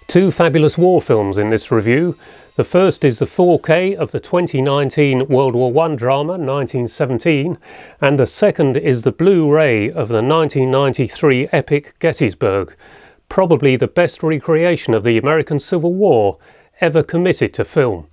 Two fabulous war films in this review. The first is the 4K of the 2019 World War I drama 1917, and the second is the Blu-ray of the 1993 epic Gettysburg, probably the best recreation of the American Civil War ever committed to film.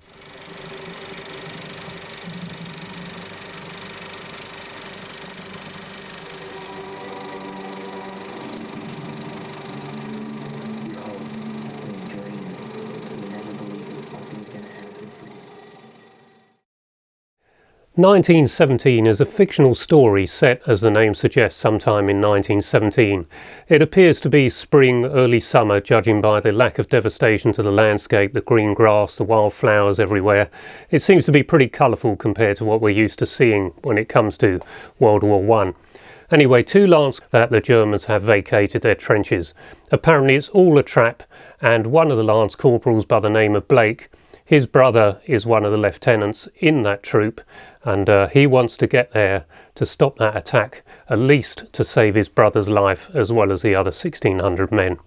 "1917" is a fictional story set, as the name suggests, sometime in 1917. It appears to be spring, early summer, judging by the lack of devastation to the landscape, the green grass, the wild flowers everywhere. It seems to be pretty colourful compared to what we're used to seeing when it comes to World War I. Anyway, two Lance that the Germans have vacated their trenches. Apparently it's all a trap, and one of the Lance corporals by the name of Blake, his brother is one of the lieutenants in that troop, and he wants to get there to stop that attack, at least to save his brother's life as well as the other 1,600 men.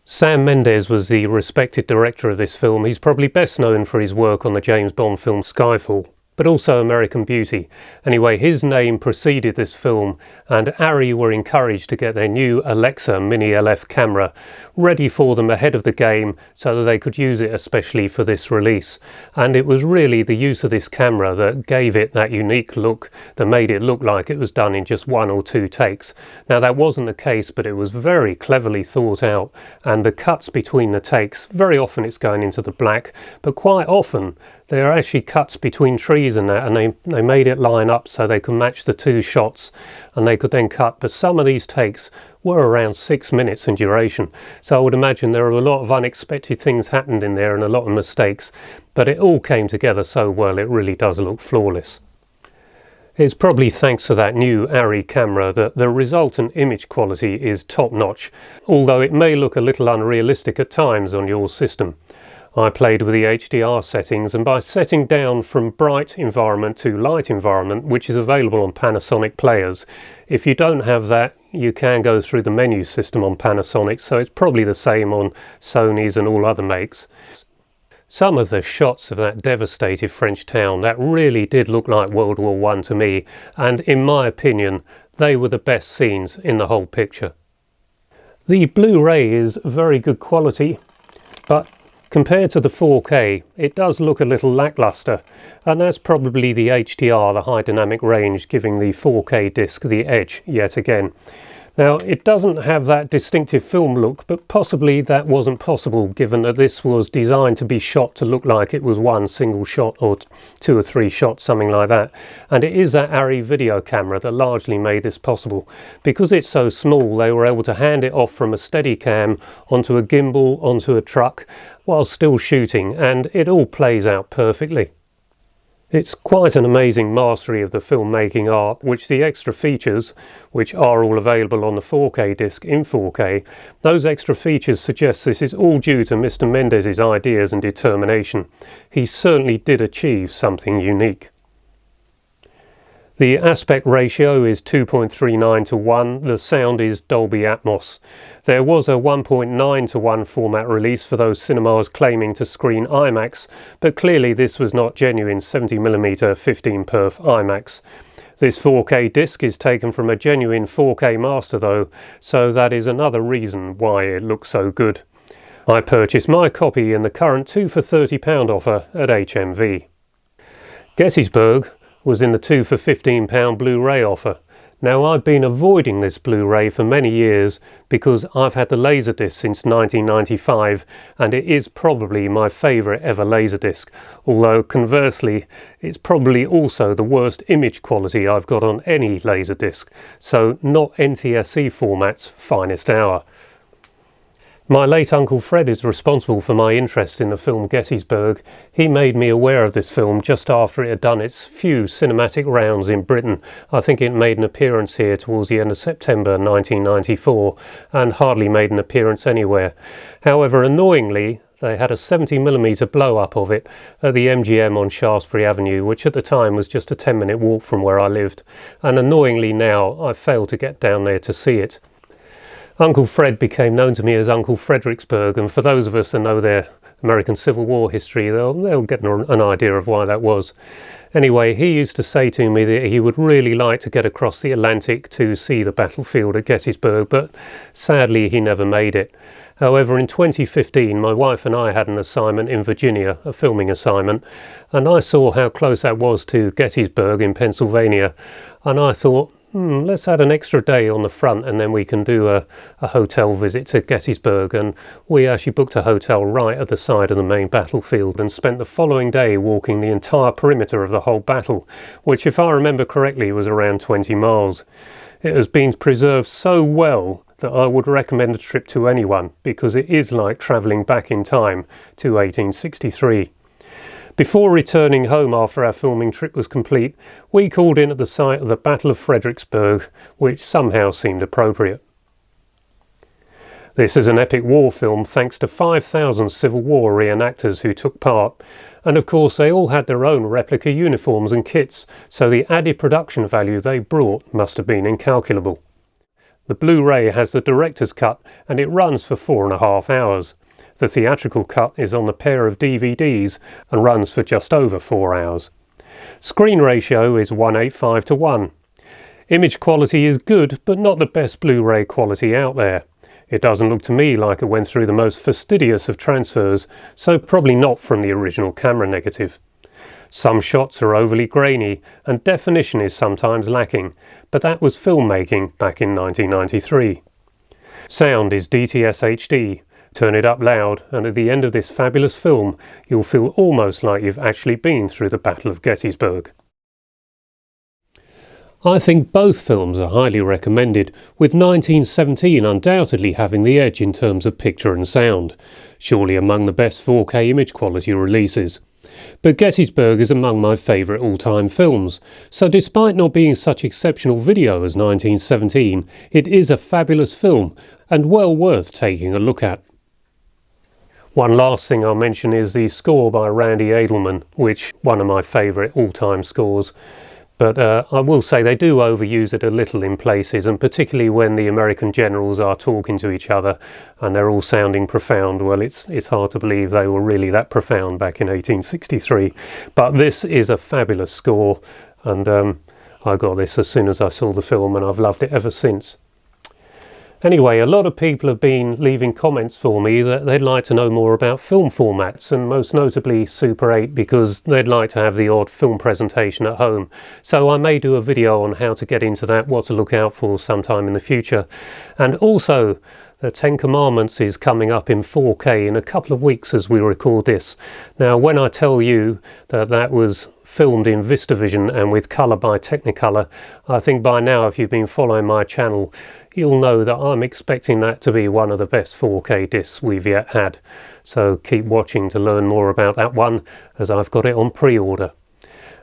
Sam Mendes was the respected director of this film. He's probably best known for his work on the James Bond film Skyfall, but also American Beauty. Anyway, his name preceded this film, and ARRI were encouraged to get their new Alexa Mini LF camera ready for them ahead of the game so that they could use it especially for this release. And it was really the use of this camera that gave it that unique look, that made it look like it was done in just one or two takes. Now that wasn't the case, but it was very cleverly thought out, and the cuts between the takes, very often it's going into the black, but quite often there are actually cuts between trees and that, and they made it line up so they could match the two shots and they could then cut. But some of these takes were around 6 minutes in duration, so I would imagine there are a lot of unexpected things happened in there and a lot of mistakes, but it all came together so well it really does look flawless. It's probably thanks to that new ARRI camera that the resultant image quality is top notch, although it may look a little unrealistic at times on your system. I played with the HDR settings, and by setting down from bright environment to light environment, which is available on Panasonic players, if you don't have that, you can go through the menu system on Panasonic, so it's probably the same on Sony's and all other makes. Some of the shots of that devastated French town, that really did look like World War I to me, and in my opinion, they were the best scenes in the whole picture. The Blu-ray is very good quality, but compared to the 4K, it does look a little lackluster, and that's probably the HDR, the high dynamic range, giving the 4K disc the edge yet again. Now, it doesn't have that distinctive film look, but possibly that wasn't possible given that this was designed to be shot to look like it was one single shot or two or three shots, something like that. And it is that ARRI video camera that largely made this possible. Because it's so small, they were able to hand it off from a Steadicam onto a gimbal, onto a truck, while still shooting, and it all plays out perfectly. It's quite an amazing mastery of the filmmaking art, which the extra features, which are all available on the 4K disc in 4K, those extra features suggest this is all due to Mr. Mendes' ideas and determination. He certainly did achieve something unique. The aspect ratio is 2.39 to 1, the sound is Dolby Atmos. There was a 1.9 to 1 format release for those cinemas claiming to screen IMAX, but clearly this was not genuine 70mm 15perf IMAX. This 4K disc is taken from a genuine 4K master though, so that is another reason why it looks so good. I purchased my copy in the current 2 for £30 offer at HMV. Gettysburg was in the 2 for £15 Blu-ray offer. Now, I've been avoiding this Blu-ray for many years because I've had the Laserdisc since 1995, and it is probably my favourite ever Laserdisc, although conversely it's probably also the worst image quality I've got on any Laserdisc, so not NTSC format's finest hour. My late Uncle Fred is responsible for my interest in the film Gettysburg. He made me aware of this film just after it had done its few cinematic rounds in Britain. I think it made an appearance here towards the end of September 1994 and hardly made an appearance anywhere. However, annoyingly, they had a 70mm blow-up of it at the MGM on Shaftesbury Avenue, which at the time was just a 10-minute walk from where I lived, and annoyingly now I failed to get down there to see it. Uncle Fred became known to me as Uncle Fredericksburg, and for those of us that know their American Civil War history, they'll get an idea of why that was. Anyway, he used to say to me that he would really like to get across the Atlantic to see the battlefield at Gettysburg, but sadly he never made it. However, in 2015, my wife and I had an assignment in Virginia, a filming assignment, and I saw how close that was to Gettysburg in Pennsylvania, and I thought, let's add an extra day on the front and then we can do a hotel visit to Gettysburg. And we actually booked a hotel right at the side of the main battlefield and spent the following day walking the entire perimeter of the whole battle, which, if I remember correctly, was around 20 miles. It has been preserved so well that I would recommend a trip to anyone, because it is like travelling back in time to 1863. Before returning home after our filming trip was complete, we called in at the site of the Battle of Fredericksburg, which somehow seemed appropriate. This is an epic war film thanks to 5,000 Civil War reenactors who took part, and of course they all had their own replica uniforms and kits, so the added production value they brought must have been incalculable. The Blu-ray has the director's cut and it runs for 4.5 hours. The theatrical cut is on a pair of DVDs and runs for just over 4 hours. Screen ratio is 1:85:1. Image quality is good, but not the best Blu-ray quality out there. It doesn't look to me like it went through the most fastidious of transfers, so probably not from the original camera negative. Some shots are overly grainy and definition is sometimes lacking, but that was filmmaking back in 1993. Sound is DTS-HD. Turn it up loud, and at the end of this fabulous film, you'll feel almost like you've actually been through the Battle of Gettysburg. I think both films are highly recommended, with 1917 undoubtedly having the edge in terms of picture and sound, surely among the best 4K image quality releases. But Gettysburg is among my favourite all-time films, so despite not being such exceptional video as 1917, it is a fabulous film and well worth taking a look at. One last thing I'll mention is the score by Randy Edelman, which one of my favourite all-time scores. But I will say they do overuse it a little in places, and particularly when the American generals are talking to each other and they're all sounding profound. Well, it's hard to believe they were really that profound back in 1863. But this is a fabulous score, and I got this as soon as I saw the film and I've loved it ever since. Anyway, a lot of people have been leaving comments for me that they'd like to know more about film formats, and most notably Super 8, because they'd like to have the odd film presentation at home. So I may do a video on how to get into that, what to look out for sometime in the future. And also, the Ten Commandments is coming up in 4K in a couple of weeks as we record this. Now, when I tell you that that was filmed in VistaVision and with colour by Technicolor, I think by now, if you've been following my channel, you'll know that I'm expecting that to be one of the best 4K discs we've yet had. So keep watching to learn more about that one, as I've got it on pre-order.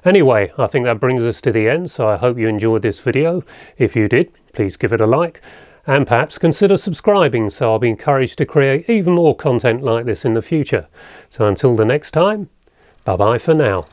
Anyway, I think that brings us to the end, so I hope you enjoyed this video. If you did, please give it a like, and perhaps consider subscribing so I'll be encouraged to create even more content like this in the future. So until the next time, bye bye for now.